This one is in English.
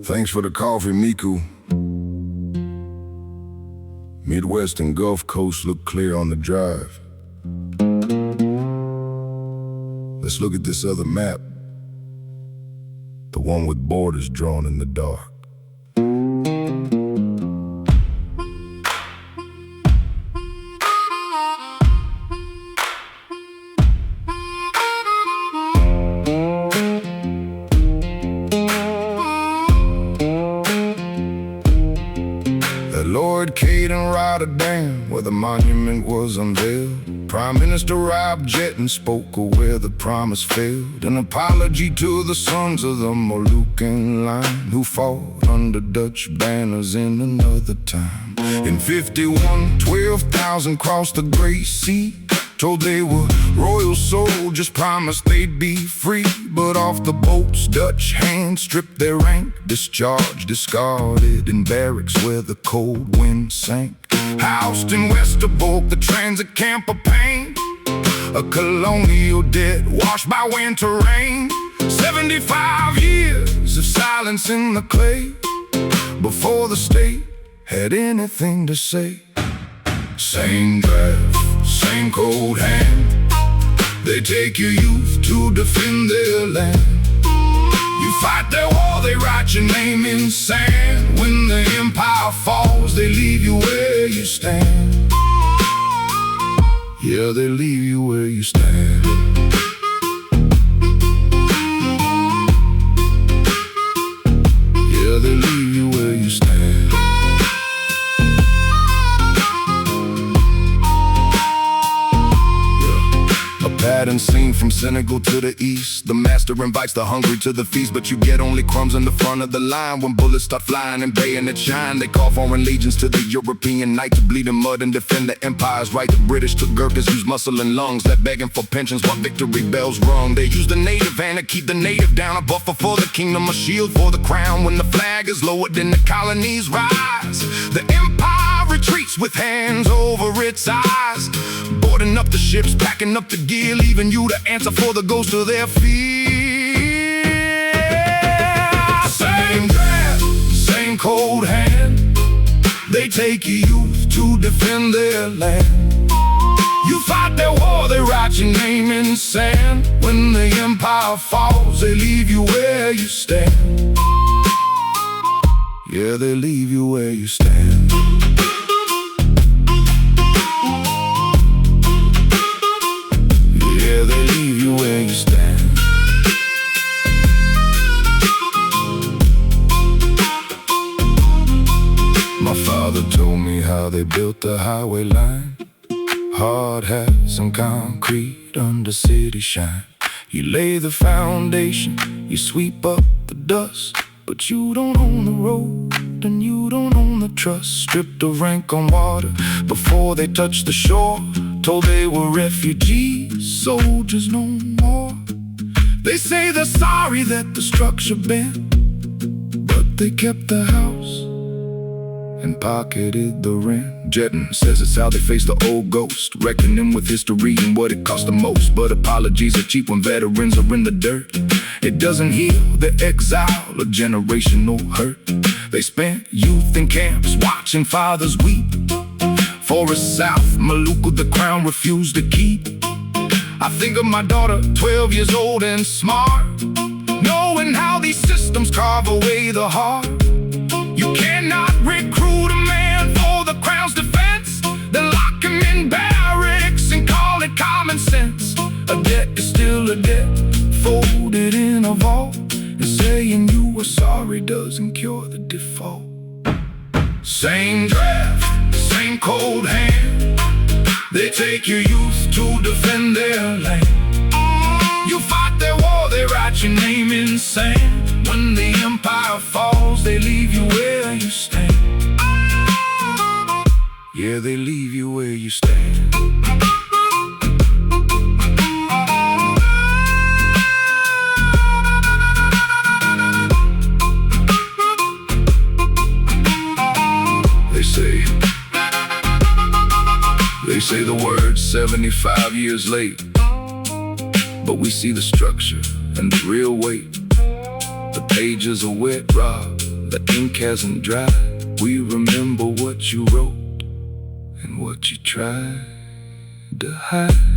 Thanks for the coffee, Miku. Midwest and Gulf Coast look clear on the drive. Let's look at this other map. The one with borders drawn in the dark. Lord Cade in Rotterdam, where the monument was unveiled. Prime Minister Rob Jetton spoke of where the promise failed. An apology to the sons of the Moluccan line, who fought under Dutch banners in another time. In 51, 12,000 crossed the Great Sea, told they were royal soldiers, promised they'd be free. But off the boats, Dutch hands stripped their rank, discharged, discarded in barracks where the cold wind sank. Housed in Westerbork, the transit camp of pain, a colonial debt washed by winter rain. 75 years of silence in the clay, before the state had anything to say. Same draft, same cold hand, they take your youth to defend their land. You fight their war, they write your name in sand. When the empire falls, they leave you where you stand. Yeah, they leave you where you stand. Yeah, they leave you where you stand. Pattern seen from Senegal to the east. The master invites the hungry to the feast, but you get only crumbs in the front of the line. When bullets start flying and bayonets shine, they call foreign legions to the European night to bleed in mud and defend the empire's right. The British took Gurkhas, used muscle and lungs, left begging for pensions while victory bells rung. They use the native hand to keep the native down, a buffer for the kingdom, a shield for the crown. When the flag is lowered, then the colonies rise. The empire retreats with hands over its eyes, boarding up the ships, packing up the gear, leaving you to answer for the ghost of their fear. Same draft, same cold hand, they take your youth to defend their land. You fight their war, they write your name in sand. When the empire falls, they leave you where you stand. Yeah, they leave you where you stand. Yeah, they leave you where you stand. My father told me how they built the highway line. Hard hats and concrete under city shine. You lay the foundation, you sweep up the dust, but you don't own the road and you don't own the trust. Stripped of rank on water before they touch the shore, told they were refugees, soldiers no more. They say they're sorry that the structure bent, but they kept the house and pocketed the rent. Jetton says it's how they face the old ghost, reckoning with history and what it cost the most. But apologies are cheap when veterans are in the dirt. It doesn't heal the exile or generational hurt. They spent youth in camps watching fathers weep. Forest South, Maluku, the crown refused to keep. I think of my daughter, 12 years old and smart, knowing how these systems carve away the heart. You cannot recruit a man for the crown's defense, then lock him in barracks and call it common sense. A debt is still a debt, folded in a vault, and saying you were sorry doesn't cure the default. Same draft, same cold hand, they take your youth to defend their land. You fight their war, they write your name in sand. When the empire falls, they leave you where you stand. Yeah, they leave you where you stand. They say the word's 75 years late, but we see the structure and the real weight. The pages are wet, Rob, the ink hasn't dried. We remember what you wrote and what you tried to hide.